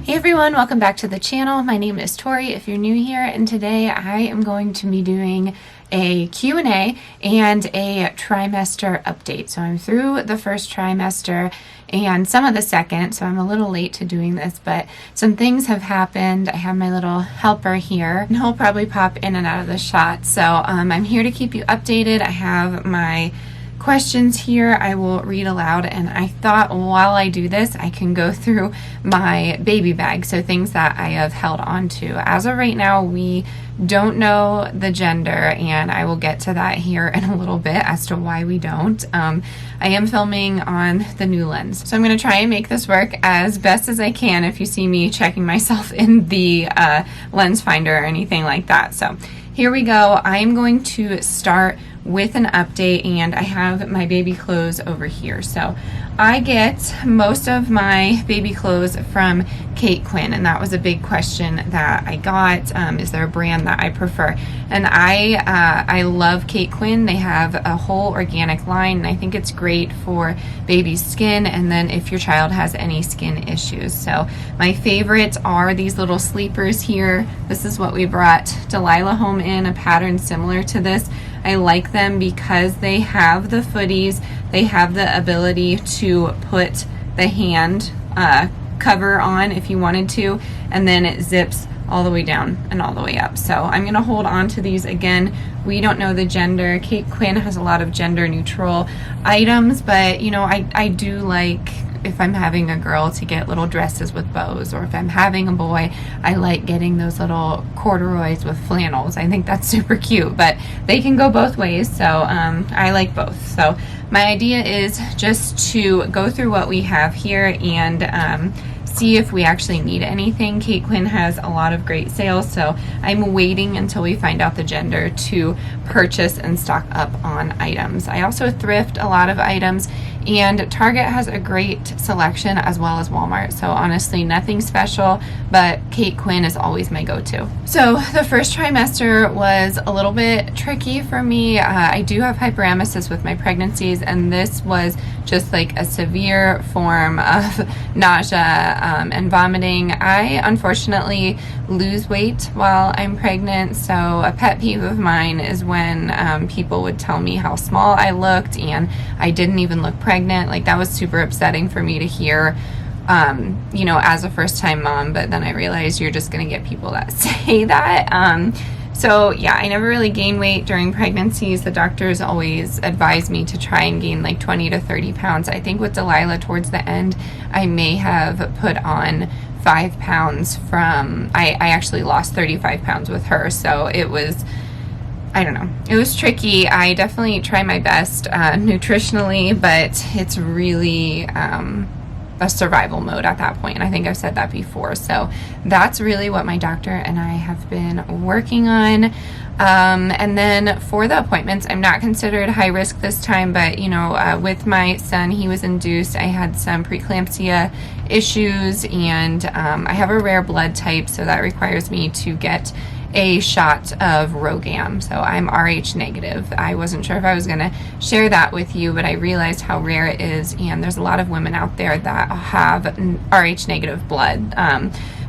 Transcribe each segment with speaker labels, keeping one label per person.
Speaker 1: Hey everyone, welcome back to the channel. My name is Tori if you're new here, and today I am going to be doing a Q&A and a trimester update. So I'm through the first trimester and some of the second, so I'm a little late to doing this, but some things have happened. I have my little helper here, and he'll probably pop in and out of the shot. So I'm here to keep you updated. I have my questions here I will read aloud, and I thought while I do this I can go through my baby bag, so things that I have held on to. As of right now, we don't know the gender, and I will get to that here in a little bit as to why we don't. I am filming on the new lens, so I'm going to try and make this work as best as I can if you see me checking myself in the lens finder or anything like that. So here we go. I am going to start with an update, and I have my baby clothes over here. So I get most of my baby clothes from Kate Quinn, and that was a big question that I got. Is there a brand that I prefer? And I love Kate Quinn. They have a whole organic line, and I think it's great for baby's skin, and then if your child has any skin issues. So my favorites are these little sleepers here. This is what we brought Delilah home in, a pattern similar to this. I like them because they have the footies, they have the ability to put the hand cover on if you wanted to, and then it zips all the way down and all the way up. So I'm going to hold on to these. Again, we don't know the gender. Kate Quinn has a lot of gender neutral items, but you know, I do like, if I'm having a girl, to get little dresses with bows, or if I'm having a boy, I like getting those little corduroys with flannels. I think that's super cute, but they can go both ways, so I like both. So my idea is just to go through what we have here and see if we actually need anything. Kate Quinn has a lot of great sales, so I'm waiting until we find out the gender to purchase and stock up on items. I also thrift a lot of items, and Target has a great selection, as well as Walmart. So honestly, nothing special, but Kate Quinn is always my go-to. So the first trimester was a little bit tricky for me. I do have hyperemesis with my pregnancies, and this was just like a severe form of nausea and vomiting. I unfortunately lose weight while I'm pregnant, so a pet peeve of mine is when people would tell me how small I looked and I didn't even look pregnant. Like, that was super upsetting for me to hear, you know, as a first-time mom, but then I realized you're just going to get people that say that. So yeah, I never really gained weight during pregnancies. The doctors always advised me to try and gain like 20 to 30 pounds. I think with Delilah towards the end, I may have put on 5 pounds from, I actually lost 35 pounds with her. So it was, I don't know, it was tricky. I definitely try my best nutritionally, but it's really a survival mode at that point, and I think I've said that before. So that's really what my doctor and I have been working on. And then for the appointments, I'm not considered high risk this time, but you know, with my son, he was induced. I had some preeclampsia issues, and I have a rare blood type, so that requires me to get a shot of Rogam. So I'm Rh negative. I wasn't sure if I was going to share that with you, but I realized how rare it is, and there's a lot of women out there that have Rh negative blood.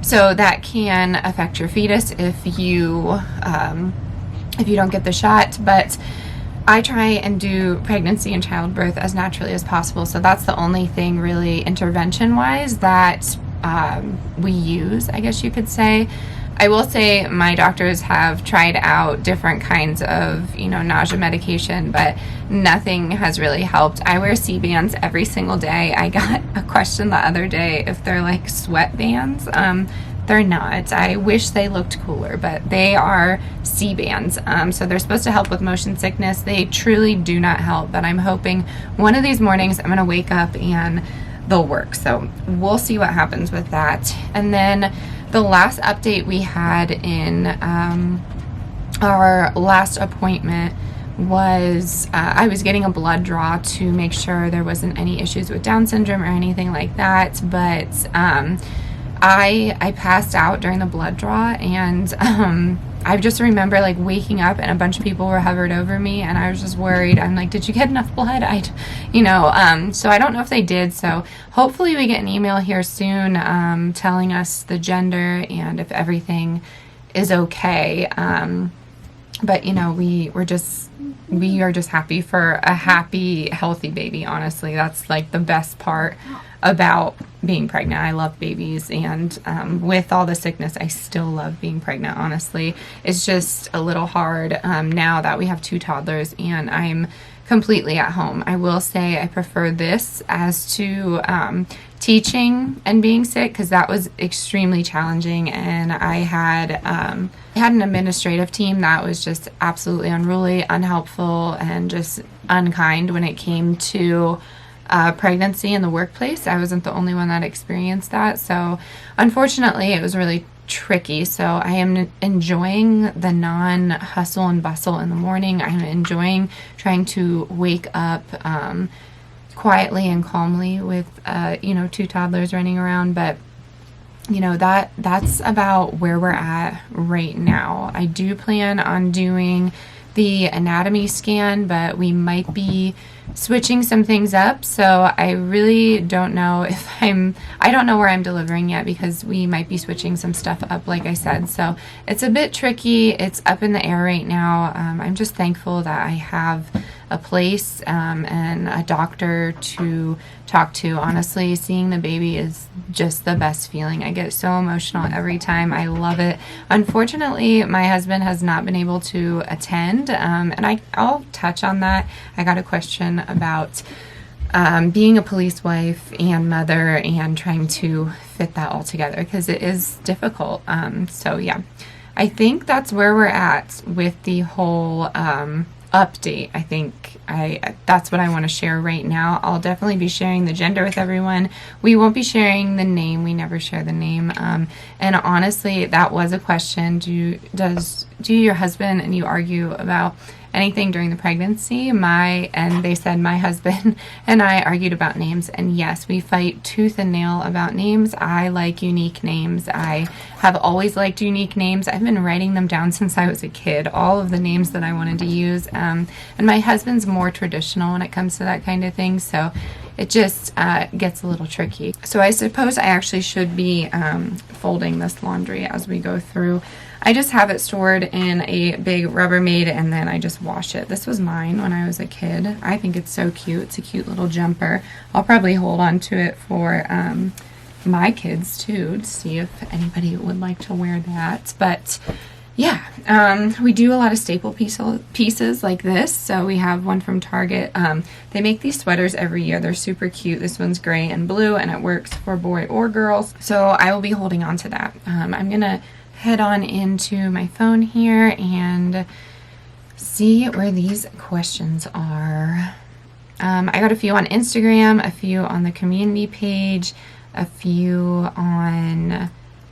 Speaker 1: So that can affect your fetus if you don't get the shot, but I try and do pregnancy and childbirth as naturally as possible. So that's the only thing really intervention wise that we use, I guess you could say. I will say my doctors have tried out different kinds of, you know, nausea medication, but nothing has really helped. I wear C-bands every single day. I got a question the other day if they're like sweat bands. They're not. I wish they looked cooler, but they are C-bands. So they're supposed to help with motion sickness. They truly do not help, but I'm hoping one of these mornings I'm going to wake up and they'll work. So we'll see what happens with that. And then the last update we had in our last appointment was I was getting a blood draw to make sure there wasn't any issues with Down syndrome or anything like that, but I passed out during the blood draw, and I just remember like waking up and a bunch of people were hovered over me, and I was just worried. I'm like, did you get enough blood? So I don't know if they did. So hopefully we get an email here soon telling us the gender and if everything is okay. But we are just happy for a happy, healthy baby. Honestly, that's like the best part about being pregnant. I love babies, and with all the sickness, I still love being pregnant. Honestly, it's just a little hard now that we have 2 toddlers and I'm completely at home. I will say I prefer this as to teaching and being sick, because that was extremely challenging, and I had an administrative team that was just absolutely unruly, unhelpful, and just unkind when it came to pregnancy in the workplace. I wasn't the only one that experienced that, so unfortunately it was really tricky. So I am enjoying the non-hustle and bustle in the morning. I'm enjoying trying to wake up quietly and calmly with 2 toddlers running around, but that's about where we're at right now. I do plan on doing the anatomy scan, but we might be switching some things up, so I really don't know I don't know where I'm delivering yet, because we might be switching some stuff up, like I said. So it's a bit tricky. It's up in the air right now. I'm just thankful that I have a place and a doctor to talk to. Honestly, seeing the baby is just the best feeling. I get so emotional every time. I love it. Unfortunately, my husband has not been able to attend, and I'll touch on that. I got a question about being a police wife and mother and trying to fit that all together, because it is difficult. So yeah, I think that's where we're at with the whole update. I think that's what I want to share right now. I'll definitely be sharing the gender with everyone. We won't be sharing the name. We never share the name. And honestly, that was a question. Do your husband and you argue about anything during the pregnancy? And they said my husband and I argued about names, and yes, we fight tooth and nail about names. I like unique names. I have always liked unique names. I've been writing them down since I was a kid, all of the names that I wanted to use, and my husband's more traditional when it comes to that kind of thing, so it just gets a little tricky. So I suppose I actually should be folding this laundry as we go through. I just have it stored in a big Rubbermaid, and then I just wash it. This was mine when I was a kid. I think it's so cute. It's a cute little jumper. I'll probably hold on to it for my kids too, to see if anybody would like to wear that. But yeah, we do a lot of staple pieces like this. So we have one from Target. They make these sweaters every year. They're super cute. This one's gray and blue, and it works for boy or girls. So I will be holding on to that. I'm going to head on into my phone here and see where these questions are. I got a few on Instagram, a few on the community page, a few on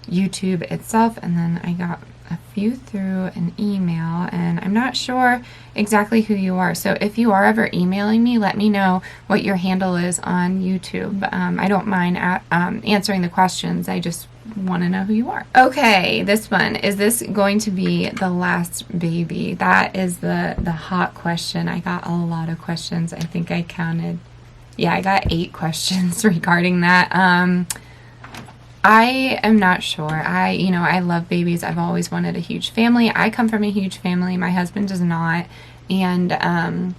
Speaker 1: YouTube itself, and then I got a few through an email, and I'm not sure exactly who you are. So if you are ever emailing me, let me know what your handle is on YouTube. I don't mind answering the questions. I just want to know who you are. Okay, this one. Is this going to be the last baby? That is the hot question. I got a lot of questions. I think I counted. Yeah, I got 8 questions regarding that. I am not sure. I love babies. I've always wanted a huge family. I come from a huge family. My husband does not. And,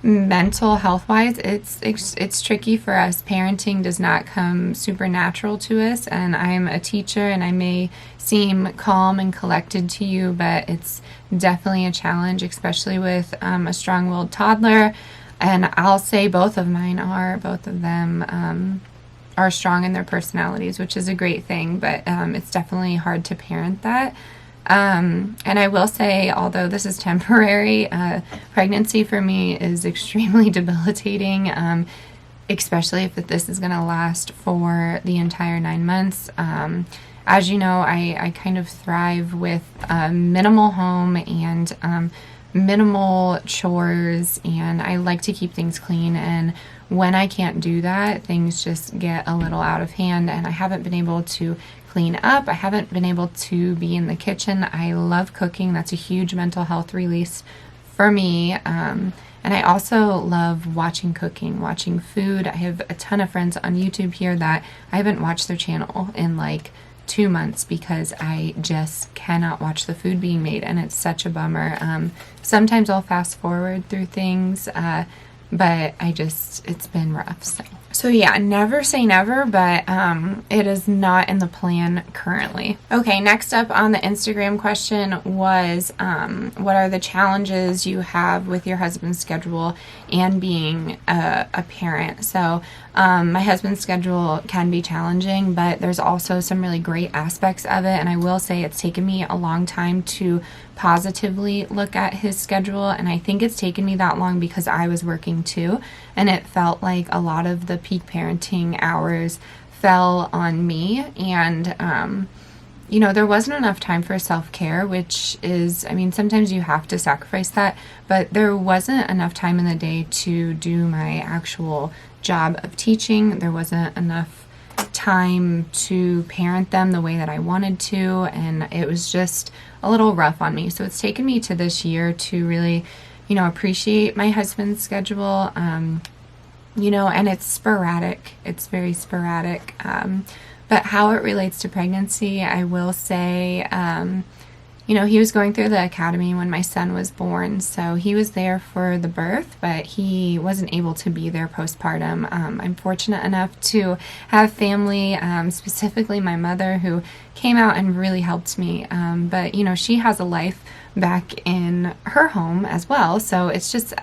Speaker 1: mental health wise, it's tricky for us. Parenting does not come super natural to us. And I'm a teacher, and I may seem calm and collected to you, but it's definitely a challenge, especially with a strong-willed toddler. And I'll say both of them are strong in their personalities, which is a great thing, but it's definitely hard to parent that. And I will say, although this is temporary, pregnancy for me is extremely debilitating, especially if this is going to last for the entire 9 months. As you know, I kind of thrive with a minimal home and minimal chores, and I like to keep things clean. And when I can't do that, things just get a little out of hand, and I haven't been able to clean up. I haven't been able to be in the kitchen. I love cooking. That's a huge mental health release for me. And I also love watching cooking, watching food. I have a ton of friends on YouTube here that I haven't watched their channel in like 2 months because I just cannot watch the food being made, and it's such a bummer. Sometimes I'll fast forward through things, but it's been rough. So yeah, never say never, but it is not in the plan currently. Okay, next up on the Instagram question was, what are the challenges you have with your husband's schedule and being a parent? So my husband's schedule can be challenging, but there's also some really great aspects of it. And I will say it's taken me a long time to positively look at his schedule, and I think it's taken me that long because I was working too, and it felt like a lot of the peak parenting hours fell on me, and there wasn't enough time for self-care, which is, sometimes you have to sacrifice that, but there wasn't enough time in the day to do my actual job of teaching. There wasn't enough time to parent them the way that I wanted to, and it was just a little rough on me. So it's taken me to this year to really, appreciate my husband's schedule, and it's sporadic. It's very sporadic. But how it relates to pregnancy, I will say, he was going through the academy when my son was born, so he was there for the birth, but he wasn't able to be there postpartum. I'm fortunate enough to have family, specifically my mother, who came out and really helped me. But, she has a life back in her home as well, so it's just,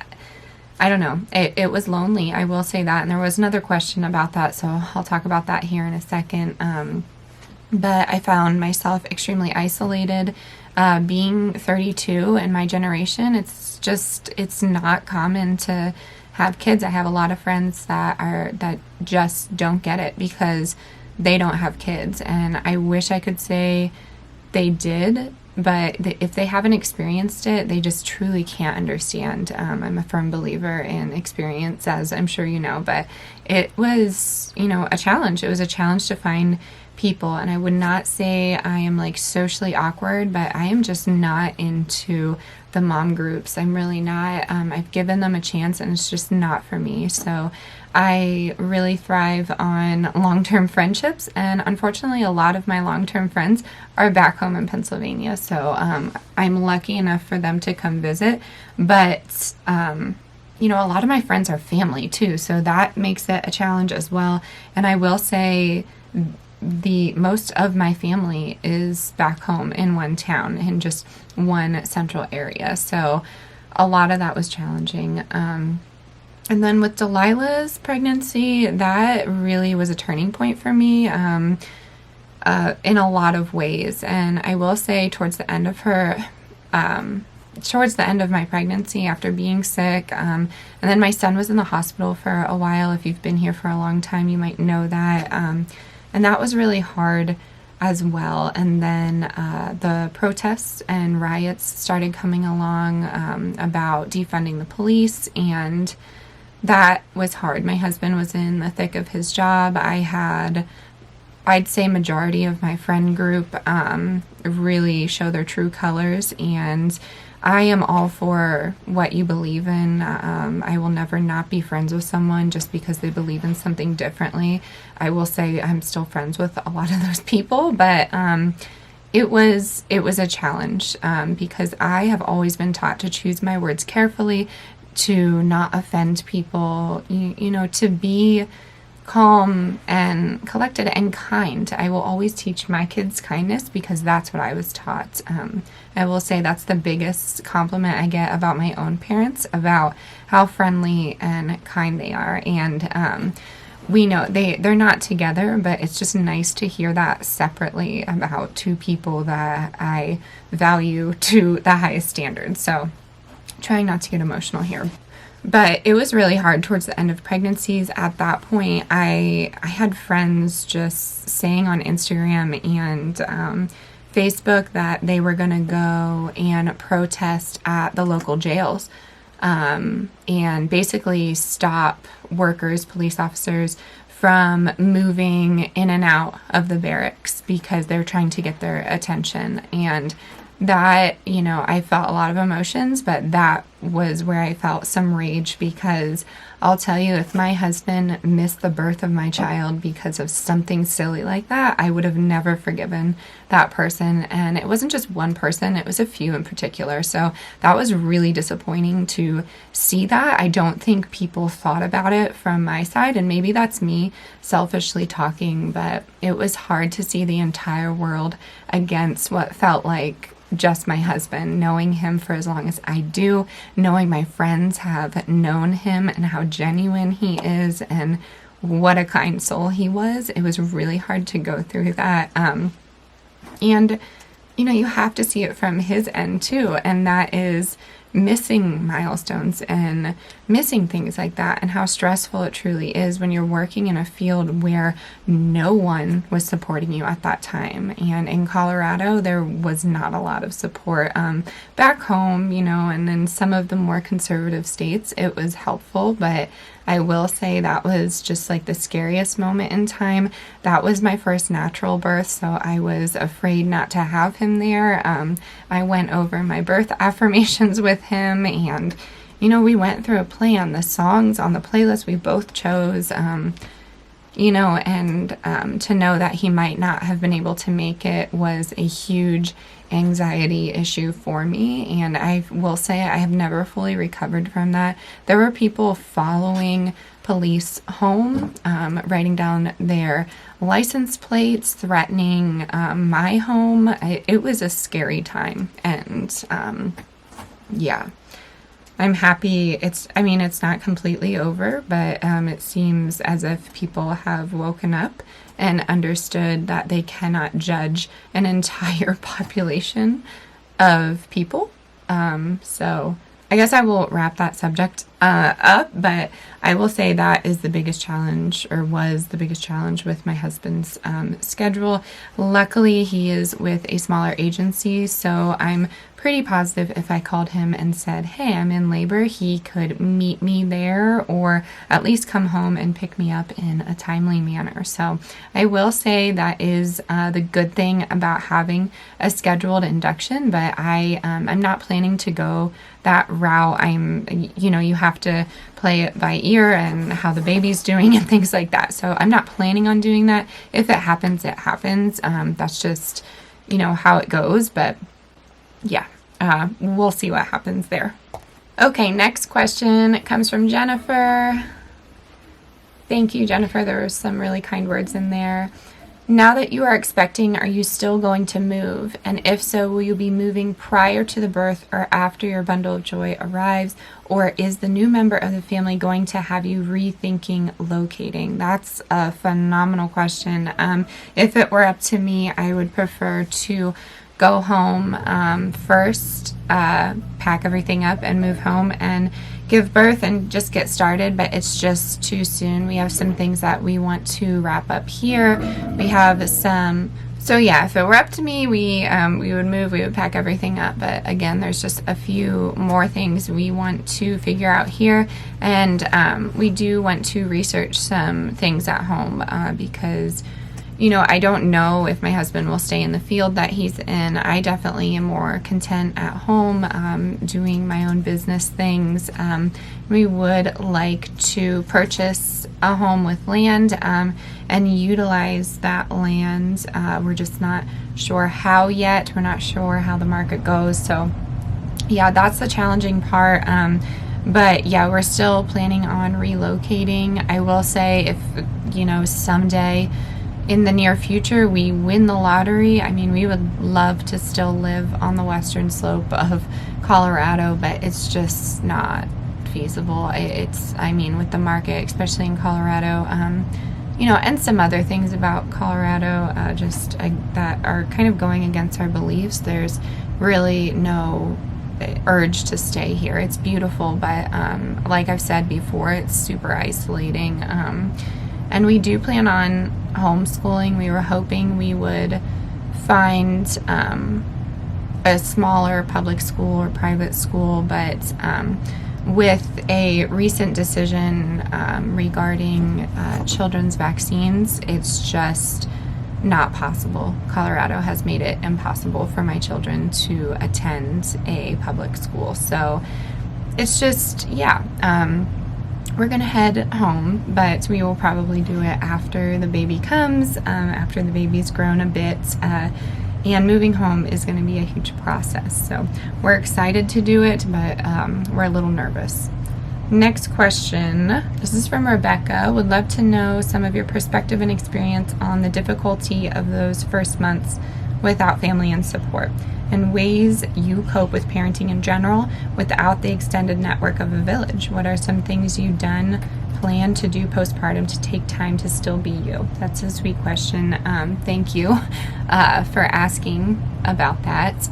Speaker 1: I don't know, it was lonely, I will say that. And there was another question about that, so I'll talk about that here in a second. But I found myself extremely isolated. Being 32 in my generation, it's not common to have kids. I have a lot of friends that just don't get it because they don't have kids, and I wish I could say they did, but if they haven't experienced it, they just truly can't understand. I'm a firm believer in experience, as I'm sure you know, but it was, a challenge. It was a challenge to find people, and I would not say I am like socially awkward, but I am just not into the mom groups. I'm really not. I've given them a chance, and it's just not for me. So I really thrive on long-term friendships, and unfortunately a lot of my long-term friends are back home in Pennsylvania, so I'm lucky enough for them to come visit, but a lot of my friends are family too, so that makes it a challenge as well. And I will say the most of my family is back home in one town, in just one central area, so a lot of that was challenging. And then with Delilah's pregnancy, that really was a turning point for me in a lot of ways. And I will say towards the end of my pregnancy, after being sick, and then my son was in the hospital for a while. If you've been here for a long time, you might know that. And that was really hard as well. And then the protests and riots started coming along about defunding the police, and that was hard. My husband was in the thick of his job. I'd say majority of my friend group really show their true colors, and I am all for what you believe in. I will never not be friends with someone just because they believe in something differently. I will say I'm still friends with a lot of those people, but it was a challenge because I have always been taught to choose my words carefully, to not offend people, to be calm and collected and kind. I will always teach my kids kindness because that's what I was taught. I will say that's the biggest compliment I get about my own parents, about how friendly and kind they are. And we know they're not together, but it's just nice to hear that separately about two people that I value to the highest standards. So trying not to get emotional here. But it was really hard towards the end of pregnancies. At that point, I had friends just saying on Instagram and Facebook that they were going to go and protest at the local jails, and basically stop workers, police officers, from moving in and out of the barracks because they're trying to get their attention. And that, I felt a lot of emotions, but that was where I felt some rage, because I'll tell you, if my husband missed the birth of my child because of something silly like that, I would have never forgiven that person. And it wasn't just one person, it was a few in particular. So that was really disappointing to see that. I don't think people thought about it from my side, and maybe that's me selfishly talking, but it was hard to see the entire world against what felt like just my husband, knowing him for as long as I do, knowing my friends have known him and how genuine he is and what a kind soul he was. It was really hard to go through that. And, you have to see it from his end too, and that is missing milestones and missing things like that, and how stressful it truly is when you're working in a field where no one was supporting you at that time. And in Colorado, there was not a lot of support. Back home, and in some of the more conservative states, it was helpful, but I will say that was just like the scariest moment in time. That was my first natural birth, so I was afraid not to have him there. I went over my birth affirmations with him, and we went through a plan. The songs on the playlist we both chose, and to know that he might not have been able to make it was a huge anxiety issue for me, and I will say I have never fully recovered from that. There were people following police home, writing down their license plates, threatening my home. It was a scary time, and I'm happy it's not completely over, but it seems as if people have woken up and understood that they cannot judge an entire population of people. So I guess I will wrap that subject up, but I will say that is the biggest challenge, or was the biggest challenge, with my husband's schedule. Luckily, he is with a smaller agency, so I'm pretty positive if I called him and said, hey, I'm in labor, he could meet me there, or at least come home and pick me up in a timely manner. So I will say that is the good thing about having a scheduled induction, but I'm not planning to go that route. You have to play it by ear and how the baby's doing and things like that. So I'm not planning on doing that. If it happens, it happens. That's just, how it goes. But yeah, we'll see what happens there. Okay, next question comes from Jennifer. Thank you, Jennifer. There were some really kind words in there. Now that you are expecting, are you still going to move? And if so, will you be moving prior to the birth or after your bundle of joy arrives? Or is the new member of the family going to have you rethinking locating? That's a phenomenal question. If it were up to me, I would prefer to go home first, pack everything up and move home and give birth and just get started, but it's just too soon. We have some things that we want to wrap up here. We have some, so yeah, if it were up to me, we would move, we would pack everything up, but again, there's just a few more things we want to figure out here, and we do want to research some things at home, because I don't know if my husband will stay in the field that he's in. I definitely am more content at home, doing my own business things. We would like to purchase a home with land and utilize that land. We're just not sure how yet. We're not sure how the market goes. So yeah, that's the challenging part. But yeah, we're still planning on relocating. I will say, if, someday in the near future we win the lottery, we would love to still live on the western slope of Colorado, but it's just not feasible. With the market, especially in Colorado, and some other things about Colorado that are kind of going against our beliefs. There's really no urge to stay here. It's beautiful, but like I've said before, it's super isolating. And we do plan on homeschooling. We were hoping we would find a smaller public school or private school, but with a recent decision regarding children's vaccines, it's just not possible. Colorado has made it impossible for my children to attend a public school. So it's just, yeah, we're going to head home, but we will probably do it after the baby comes, after the baby's grown a bit. And moving home is going to be a huge process. So we're excited to do it, but we're a little nervous. Next question. This is from Rebecca. Would love to know some of your perspective and experience on the difficulty of those first months without family and support, and ways you cope with parenting in general without the extended network of a village. What are some things you've done, plan to do postpartum to take time to still be you? That's a sweet question. Thank you for asking about that.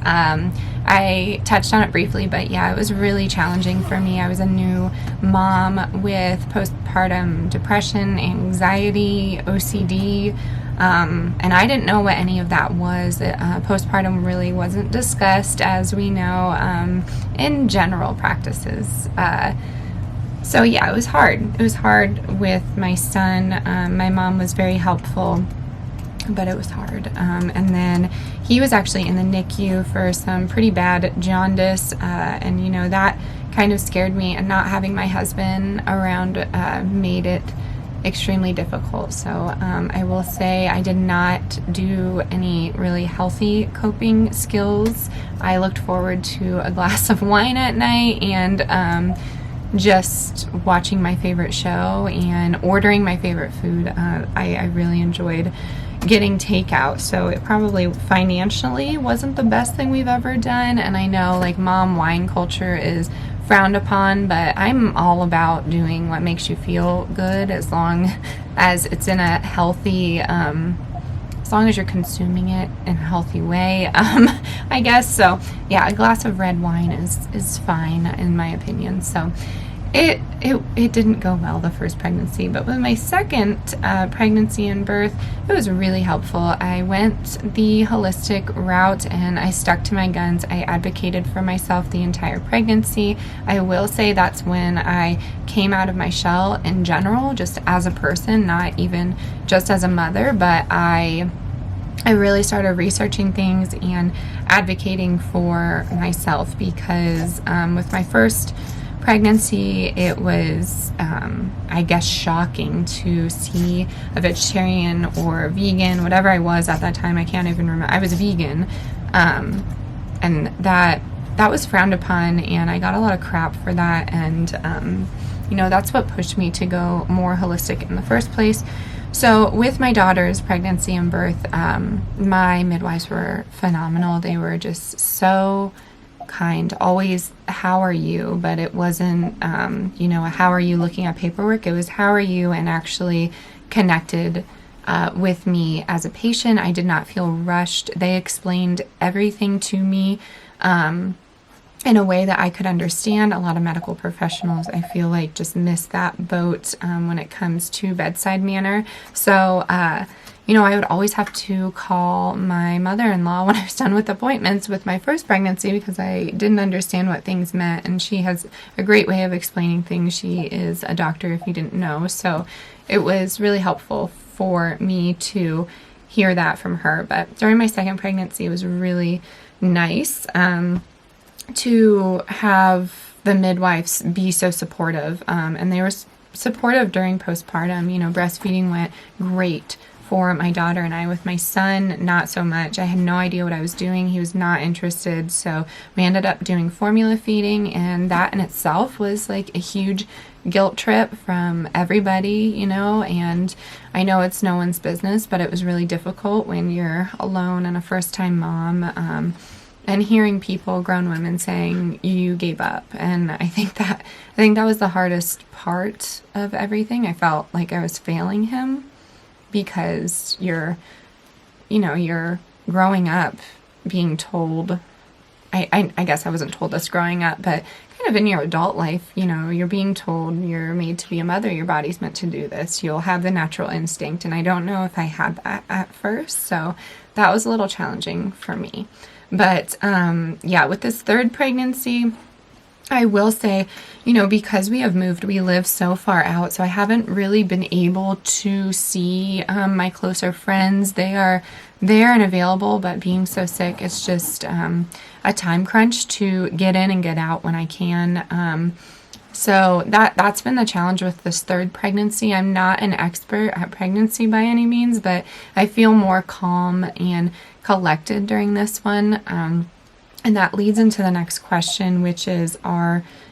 Speaker 1: I touched on it briefly, but yeah, it was really challenging for me. I was a new mom with postpartum depression, anxiety, OCD, and I didn't know what any of that was. Postpartum really wasn't discussed, as we know, in general practices. So yeah, it was hard. It was hard with my son. My mom was very helpful, but it was hard. And then he was actually in the NICU for some pretty bad jaundice, and you know, that kind of scared me, and not having my husband around made it extremely difficult. So I will say I did not do any really healthy coping skills. I looked forward to a glass of wine at night and just watching my favorite show and ordering my favorite food. I really enjoyed getting takeout, so it probably financially wasn't the best thing we've ever done. And I know, like, mom wine culture is frowned upon, but I'm all about doing what makes you feel good, as long as it's in a healthy, as long as you're consuming it in a healthy way, I guess. So yeah, a glass of red wine is fine in my opinion. So it didn't go well the first pregnancy, but with my second pregnancy and birth, it was really helpful. I went the holistic route and I stuck to my guns. I advocated for myself the entire pregnancy. I will say that's when I came out of my shell in general, just as a person, not even just as a mother, but I really started researching things and advocating for myself, because with my first pregnancy, it was, I guess, shocking to see a vegetarian or vegan, whatever I was at that time. I can't even remember. I was vegan, and that was frowned upon, and I got a lot of crap for that. And you know, that's what pushed me to go more holistic in the first place. So with my daughter's pregnancy and birth, my midwives were phenomenal. They were just so kind, always, how are you? But it wasn't, you know, how are you looking at paperwork? It was, how are you? And actually connected with me as a patient. I did not feel rushed. They explained everything to me in a way that I could understand. A lot of medical professionals, I feel like, just miss that boat when it comes to bedside manner. So, you know, I would always have to call my mother-in-law when I was done with appointments with my first pregnancy, because I didn't understand what things meant, and she has a great way of explaining things. She is a doctor, if you didn't know. So it was really helpful for me to hear that from her. But during my second pregnancy, it was really nice to have the midwives be so supportive, and they were supportive during postpartum. You know, breastfeeding went great for my daughter and I. With my son, not so much. I had no idea what I was doing. He was not interested, so we ended up doing formula feeding, and that in itself was like a huge guilt trip from everybody, you know. And I know it's no one's business, but it was really difficult when you're alone and a first-time mom, and hearing people, grown women, saying you gave up. And I think that was the hardest part of everything. I felt like I was failing him, because you're growing up being told, I guess I wasn't told this growing up, but kind of in your adult life, you know, you're being told you're made to be a mother, your body's meant to do this, you'll have the natural instinct. And I don't know if I had that at first, so that was a little challenging for me. But yeah, with this third pregnancy, I will say, you know, because we have moved, we live so far out, so I haven't really been able to see my closer friends. They are there and available, but being so sick, it's just a time crunch to get in and get out when I can. So that's been the challenge with this third pregnancy. I'm not an expert at pregnancy by any means, but I feel more calm and collected during this one. And that leads into the next question, which is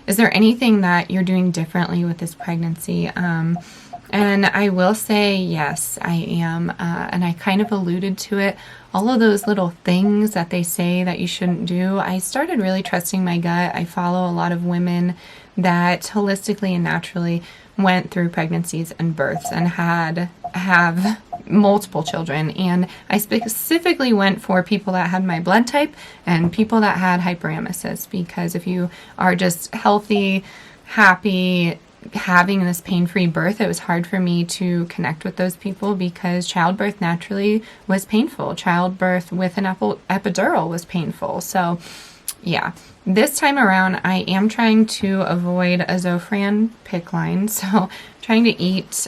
Speaker 1: there anything that you're doing differently with this pregnancy? And I will say, yes, I am. And I kind of alluded to it. All of those little things that they say that you shouldn't do, I started really trusting my gut. I follow a lot of women that holistically and naturally went through pregnancies and births and have multiple children. And I specifically went for people that had my blood type and people that had hyperemesis, because if you are just healthy, happy, having this pain-free birth, it was hard for me to connect with those people because childbirth naturally was painful. Childbirth with an epidural was painful. So yeah, this time around, I am trying to avoid a Zofran PICC line, so trying to eat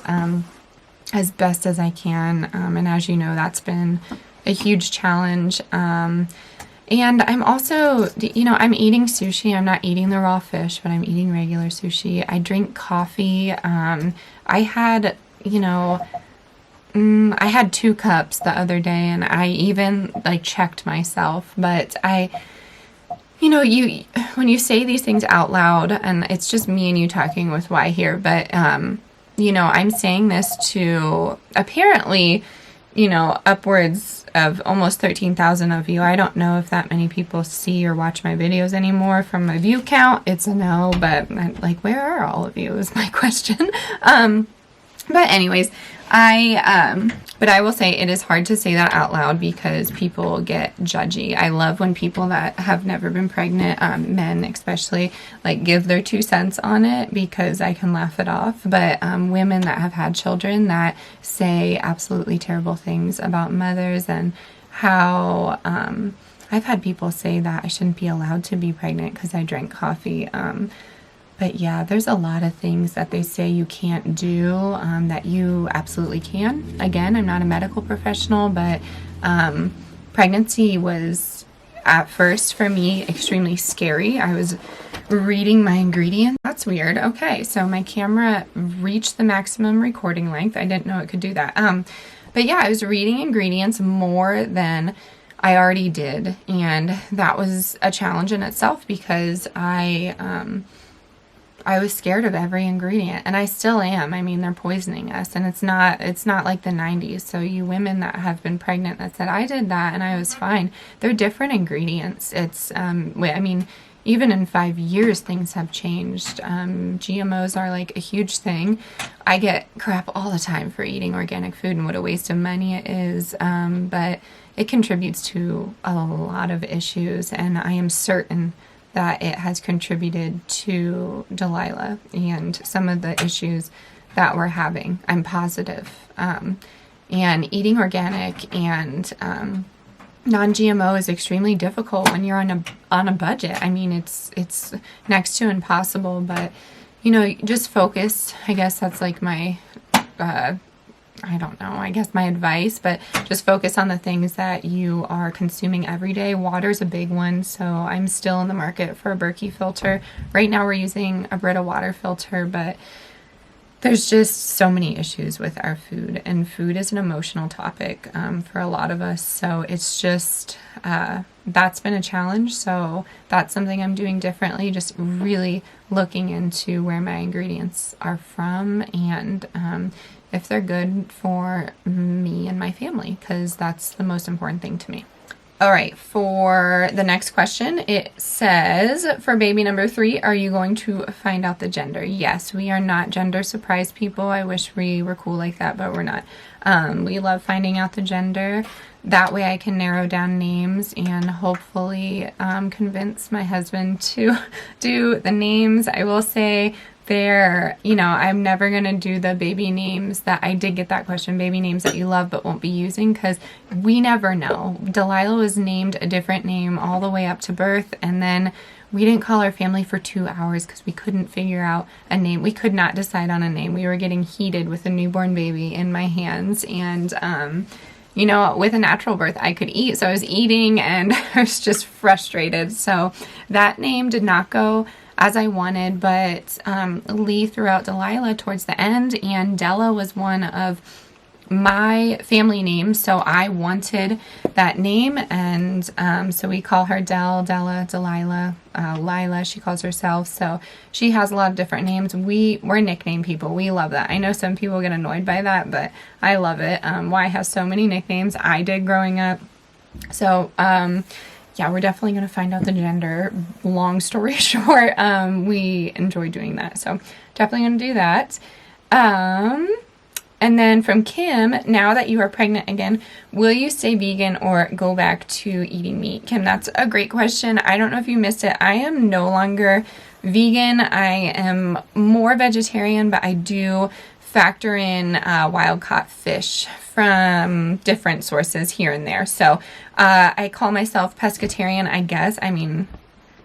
Speaker 1: as best as I can, and as you know, that's been a huge challenge. And I'm also, you know, I'm eating sushi. I'm not eating the raw fish, but I'm eating regular sushi. I drink coffee. I had, you know, I had 2 cups the other day, and I even like checked myself, but you know, when you say these things out loud, and it's just me and you talking with Y here, but, you know, I'm saying this to apparently, you know, upwards of almost 13,000 of you. I don't know if that many people see or watch my videos anymore. From my view count, it's a no, but like, where are all of you is my question. But anyways, but I will say it is hard to say that out loud because people get judgy. I love when people that have never been pregnant, men especially, like give their 2 cents on it because I can laugh it off. But women that have had children that say absolutely terrible things about mothers, and how I've had people say that I shouldn't be allowed to be pregnant because I drank coffee. But yeah, there's a lot of things that they say you can't do that you absolutely can. Again, I'm not a medical professional, but pregnancy was at first for me extremely scary. I was reading my ingredients. That's weird. Okay, so my camera reached the maximum recording length. I didn't know it could do that. But yeah, I was reading ingredients more than I already did, and that was a challenge in itself because I was scared of every ingredient, and I still am. I mean, they're poisoning us, and it's not like the 90s. So you women that have been pregnant that said, I did that and I was fine. They're different ingredients. It's, I mean, even in 5 years, things have changed. GMOs are like a huge thing. I get crap all the time for eating organic food and what a waste of money it is. But it contributes to a lot of issues, and I am certain that it has contributed to Delilah and some of the issues that we're having. I'm positive. And eating organic and non-GMO is extremely difficult when you're on a budget. I mean, it's next to impossible, but you know, just focus. I guess that's like my I don't know, I guess my advice, but just focus on the things that you are consuming every day. Water's a big one, so I'm still in the market for a Berkey filter. Right now we're using a Brita water filter, but there's just so many issues with our food, and food is an emotional topic for a lot of us, so it's just, that's been a challenge, so that's something I'm doing differently, just really looking into where my ingredients are from, and if they're good for me and my family, because that's the most important thing to me. All right, for the next question, it says, for baby number 3, are you going to find out the gender? Yes, we are not gender surprised people. I wish we were cool like that, but we're not. We love finding out the gender. That way I can narrow down names and hopefully convince my husband to do the names. I will say I'm never going to do the baby names that I did get that question, baby names that you love but won't be using, because we never know. Delilah was named a different name all the way up to birth, and then we didn't call our family for 2 hours because we couldn't figure out a name. We could not decide on a name. We were getting heated with a newborn baby in my hands, and with a natural birth, I could eat. So I was eating and I was just frustrated. So that name did not go as I wanted, but Lee threw out Delilah towards the end, and Della was one of my family names. So I wanted that name, and so we call her Della, Delilah, Lila, she calls herself. So she has a lot of different names. We're nickname people. We love that. I know some people get annoyed by that, but I love it. Y has so many nicknames. I did growing up. So, yeah, we're definitely going to find out the gender. Long story short, we enjoy doing that. So definitely going to do that. And then from Kim, now that you are pregnant again, will you stay vegan or go back to eating meat? Kim, that's a great question. I don't know if you missed it. I am no longer vegan. I am more vegetarian, but I do factor in wild-caught fish from different sources here and there. So I call myself pescatarian, I guess. I mean,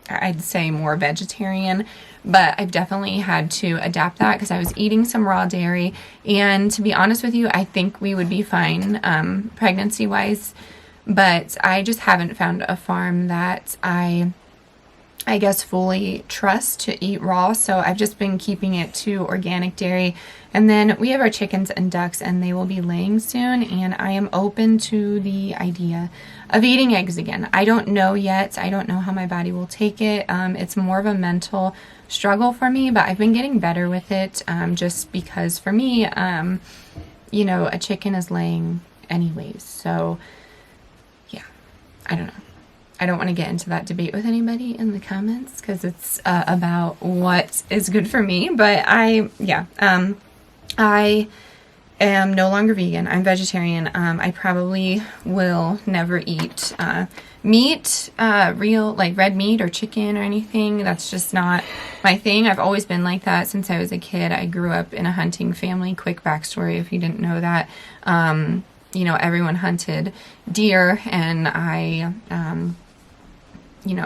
Speaker 1: I'd say more vegetarian, but I've definitely had to adapt that because I was eating some raw dairy. And to be honest with you, I think we would be fine pregnancy-wise, but I just haven't found a farm that I guess fully trust to eat raw. So I've just been keeping it to organic dairy. And then we have our chickens and ducks, and they will be laying soon, and I am open to the idea of eating eggs again. I don't know yet. I don't know how my body will take it. It's more of a mental struggle for me, but I've been getting better with it, just because for me, a chicken is laying anyways. So yeah, I don't know. I don't want to get into that debate with anybody in the comments because it's about what is good for me. But I am no longer vegan. I'm vegetarian. I probably will never eat meat, real like red meat or chicken or anything. That's just not my thing. I've always been like that since I was a kid. I grew up in a hunting family. Quick backstory if you didn't know that. Everyone hunted deer, and I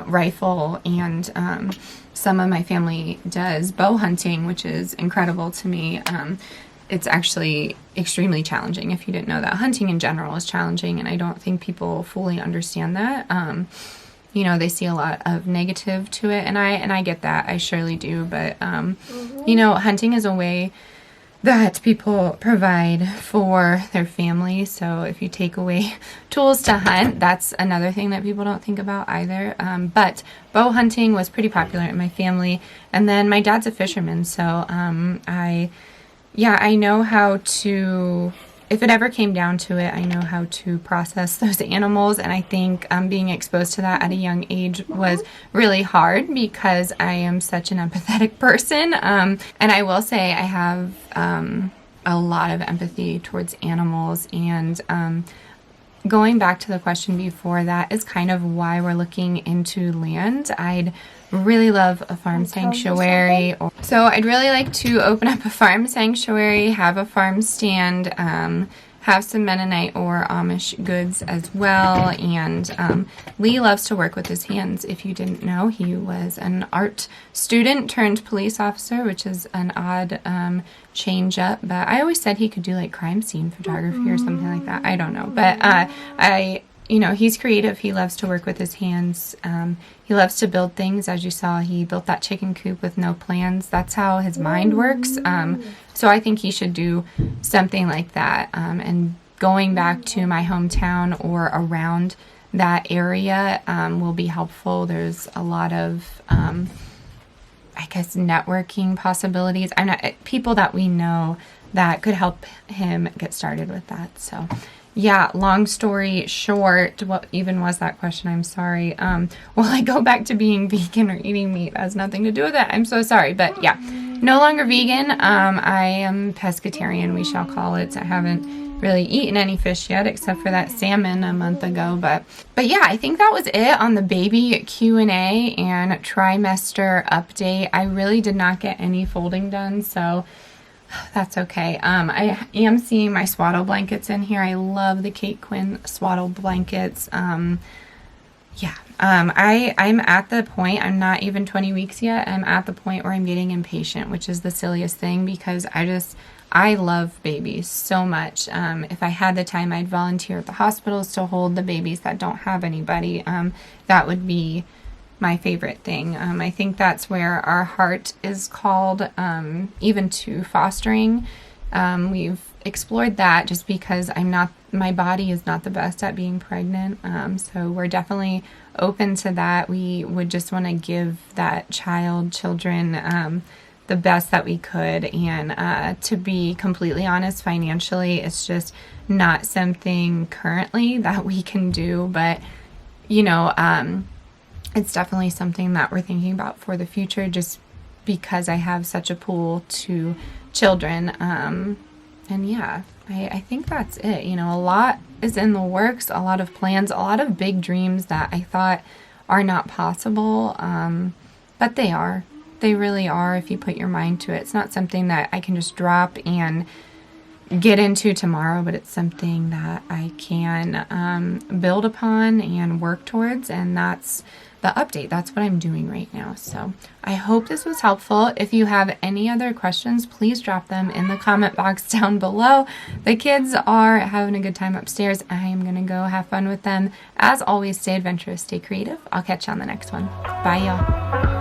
Speaker 1: rifle, and some of my family does bow hunting, which is incredible to me. It's actually extremely challenging. If you didn't know that, hunting in general is challenging, and I don't think people fully understand that. They see a lot of negative to it, and I get that. I surely do, but hunting is a way that people provide for their family. So if you take away tools to hunt, that's another thing that people don't think about either. But bow hunting was pretty popular in my family. And then my dad's a fisherman. So I know how to, if it ever came down to it, I know how to process those animals. And I think being exposed to that at a young age was really hard because I am such an empathetic person. And I will say I have a lot of empathy towards animals. And going back to the question before, that is kind of why we're looking into land. I'd really love a farm sanctuary. So I'd really like to open up a farm sanctuary, have a farm stand, have some Mennonite or Amish goods as well. And Lee loves to work with his hands. If you didn't know, he was an art student turned police officer, which is an odd change up. But I always said he could do like crime scene photography or something like that. I don't know. But he's creative. He loves to work with his hands. He loves to build things. As you saw, he built that chicken coop with no plans. That's how his mind works. So I think he should do something like that. And going back to my hometown or around that area will be helpful. There's a lot of, networking possibilities. People that we know that could help him get started with that. So yeah, long story short, what even was that question? I'm sorry. Will I go back to being vegan or eating meat? That has nothing to do with it. I'm so sorry. But yeah, no longer vegan. I am pescatarian, we shall call it. I haven't really eaten any fish yet except for that salmon a month ago, but yeah, I think that was it on the baby Q&A and trimester update. I really did not get any folding done, so that's okay. I am seeing my swaddle blankets in here. I love the Kate Quinn swaddle blankets. Yeah, I'm at the point, I'm not even 20 weeks yet, I'm at the point where I'm getting impatient, which is the silliest thing, because I love babies so much. If I had the time, I'd volunteer at the hospitals to hold the babies that don't have anybody. That would be my favorite thing. I think that's where our heart is called, even to fostering. We've explored that just because my body is not the best at being pregnant. So we're definitely open to that. We would just want to give that children, the best that we could. And to be completely honest, financially, it's just not something currently that we can do. But, it's definitely something that we're thinking about for the future, just because I have such a pull to children. And yeah, I think that's it. A lot is in the works, a lot of plans, a lot of big dreams that I thought are not possible. But they are. They really are if you put your mind to it. It's not something that I can just drop and get into tomorrow, but it's something that I can build upon and work towards, and that's the update. That's what I'm doing right now. So I hope this was helpful. If you have any other questions, please drop them in the comment box down below. The kids are having a good time upstairs. I am going to go have fun with them. As always, stay adventurous, stay creative. I'll catch you on the next one. Bye, y'all.